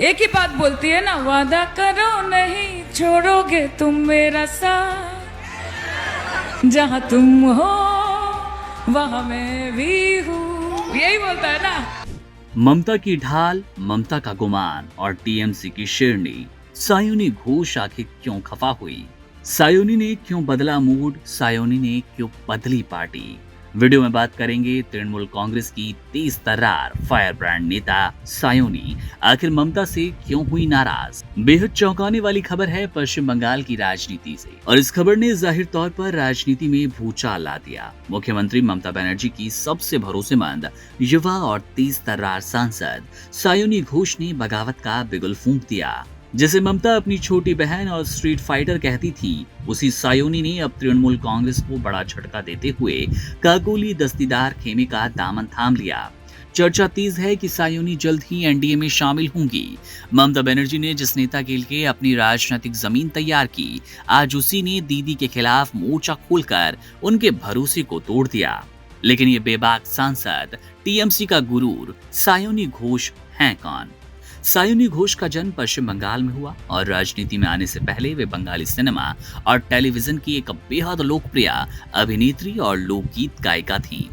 एक ही बात बोलती है ना, वादा करो नहीं छोड़ोगे तुम मेरा साथ, जहां तुम हो वहां मैं भी हूँ, यही बोलता है ना। ममता की ढाल, ममता का गुमान और टीएमसी की शेरनी। सायोनी घोष आखिर क्यों खफा हुई? सायोनी ने क्यों बदला मूड? सायोनी ने क्यों बदली पार्टी? वीडियो में बात करेंगे तृणमूल कांग्रेस की तेज तर्रार फायर ब्रांड नेता सायोनी आखिर ममता से क्यों हुई नाराज। बेहद चौंकाने वाली खबर है पश्चिम बंगाल की राजनीति से, और इस खबर ने जाहिर तौर पर राजनीति में भूचाल ला दिया। मुख्यमंत्री ममता बनर्जी की सबसे भरोसेमंद युवा और तेज तर्रार सांसद सायोनी घोष ने बगावत का बिगुल फूंक दिया। जिसे ममता अपनी छोटी बहन और स्ट्रीट फाइटर कहती थी, उसी सायोनी ने अब तृणमूल कांग्रेस को बड़ा झटका देते हुए काकोली दस्तीदार खेमे का दामन थाम लिया। चर्चा तेज है कि सायोनी जल्द ही एनडीए में शामिल होंगी। ममता बनर्जी ने जिस नेता के लिए अपनी राजनीतिक जमीन तैयार की, आज उसी ने दीदी के खिलाफ मोर्चा खोलकर उनके भरोसे को तोड़ दिया। लेकिन ये बेबाक सांसद, टीएमसी का गुरूर सायोनी घोष हैं कौन? सायोनी घोष का जन्म पश्चिम बंगाल में हुआ और राजनीति में आने से पहले वे बंगाली सिनेमा और टेलीविजन की एक बेहद लोकप्रिय अभिनेत्री और लोकगीत गायिका थीं।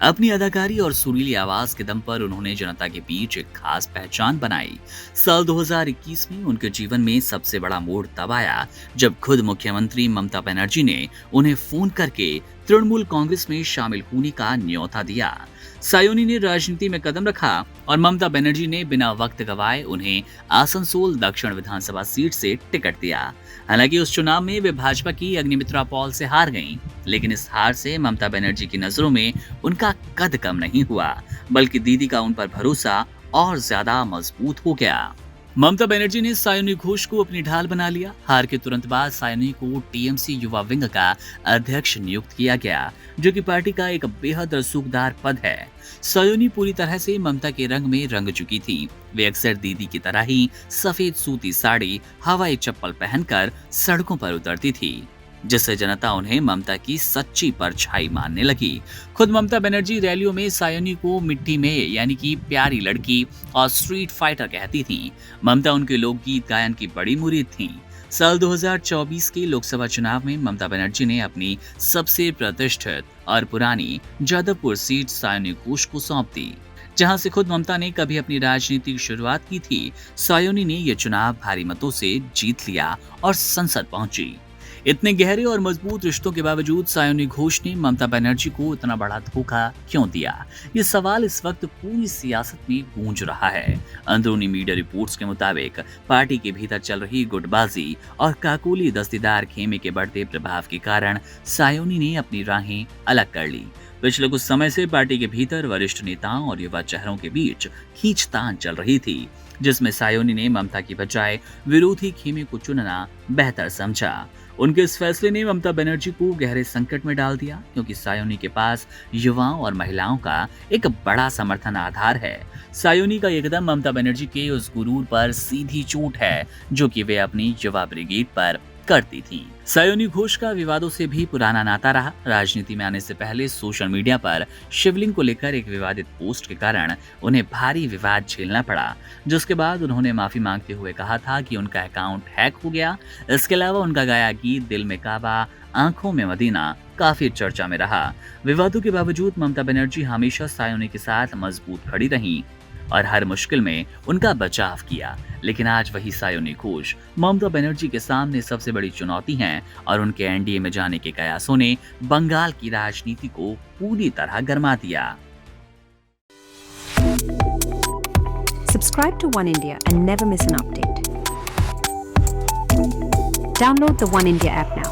अपनी अदाकारी और सुरीली आवाज के दम पर उन्होंने जनता के बीच एक खास पहचान बनाई। साल 2021 में उनके जीवन में सबसे बड़ा मोड़ तब आया जब खुद मुख्यमंत्री ममता बनर्जी ने उन्हें फोन करके तृणमूल कांग्रेस में शामिल होने का न्योता दिया। सायोनी ने राजनीति में कदम रखा और ममता बनर्जी ने बिना वक्त गवाए उन्हें आसनसोल दक्षिण विधानसभा सीट से टिकट दिया। हालांकि उस चुनाव में वे भाजपा की अग्निमित्रा पॉल से हार गईं, लेकिन इस हार से ममता बनर्जी की नजरों में उनका कद कम नहीं हुआ, बल्कि दीदी का उन पर भरोसा और ज्यादा मजबूत हो गया। ममता बनर्जी ने सायोनी घोष को अपनी ढाल बना लिया। हार के तुरंत बाद सायोनी को टीएमसी युवा विंग का अध्यक्ष नियुक्त किया गया, जो कि पार्टी का एक बेहद रसूखदार पद है। सायोनी पूरी तरह से ममता के रंग में रंग चुकी थी। वे अक्सर दीदी की तरह ही सफेद सूती साड़ी, हवाई चप्पल पहनकर सड़कों पर उतरती थी, जिससे जनता उन्हें ममता की सच्ची परछाई मानने लगी। खुद ममता बनर्जी रैलियों में सायोनी को मिट्टी में यानी कि प्यारी लड़की और स्ट्रीट फाइटर कहती थीं। ममता उनके लोकगीत गायन की बड़ी मुरीद थीं। साल 2024 के लोकसभा चुनाव में ममता बनर्जी ने अपनी सबसे प्रतिष्ठित और पुरानी जादवपुर सीट सायोनी घोष को सौंप दी, जहां से खुद ममता ने कभी अपनी राजनीतिक शुरुआत की थी। सायोनी ने यह चुनाव भारी मतों से जीत लिया और संसद पहुंची। इतने गहरे और मजबूत रिश्तों के बावजूद सायोनी घोष ने ममता बनर्जी को इतना बड़ा धोखा क्यों दिया? ये सवाल इस वक्त पूरी सियासत में गूंज रहा है। अंदरूनी मीडिया रिपोर्ट्स के मुताबिक पार्टी के भीतर चल रही गुटबाजी और काकोली दस्तीदार खेमे के बढ़ते प्रभाव के कारण सायोनी ने अपनी राहें अलग कर ली। पिछले कुछ समय से पार्टी के भीतर वरिष्ठ नेताओं और युवा चेहरों के बीच खींचतान चल रही थी, जिसमें सायोनी ने ममता की बजाय विरोधी खेमे को चुनना बेहतर समझा। उनके इस फैसले ने ममता बनर्जी को गहरे संकट में डाल दिया, क्योंकि सायोनी के पास युवाओं और महिलाओं का एक बड़ा समर्थन आधार है। सायोनी का ये कदम ममता बनर्जी के उस गुरूर पर सीधी चोट है जो कि वे अपनी युवा ब्रिगेड पर करती थी। सायोनी घोष का विवादों से भी पुराना नाता रहा। राजनीति में आने से पहले सोशल मीडिया पर शिवलिंग को लेकर एक विवादित पोस्ट के कारण उन्हें भारी विवाद झेलना पड़ा, जिसके बाद उन्होंने माफी मांगते हुए कहा था कि उनका अकाउंट हैक हो गया। इसके अलावा उनका गाया गीत दिल में काबा आंखों में मदीना काफी चर्चा में रहा। विवादों के बावजूद ममता बनर्जी हमेशा सायोनी के साथ मजबूत खड़ी रही और हर मुश्किल में उनका बचाव किया। लेकिन आज वही सायोनी घोष ममता बनर्जी के सामने सबसे बड़ी चुनौती हैं और उनके एनडीए में जाने के कयासों ने बंगाल की राजनीति को पूरी तरह गरमा दिया। Subscribe to One India and never miss an update. Download the One India app now.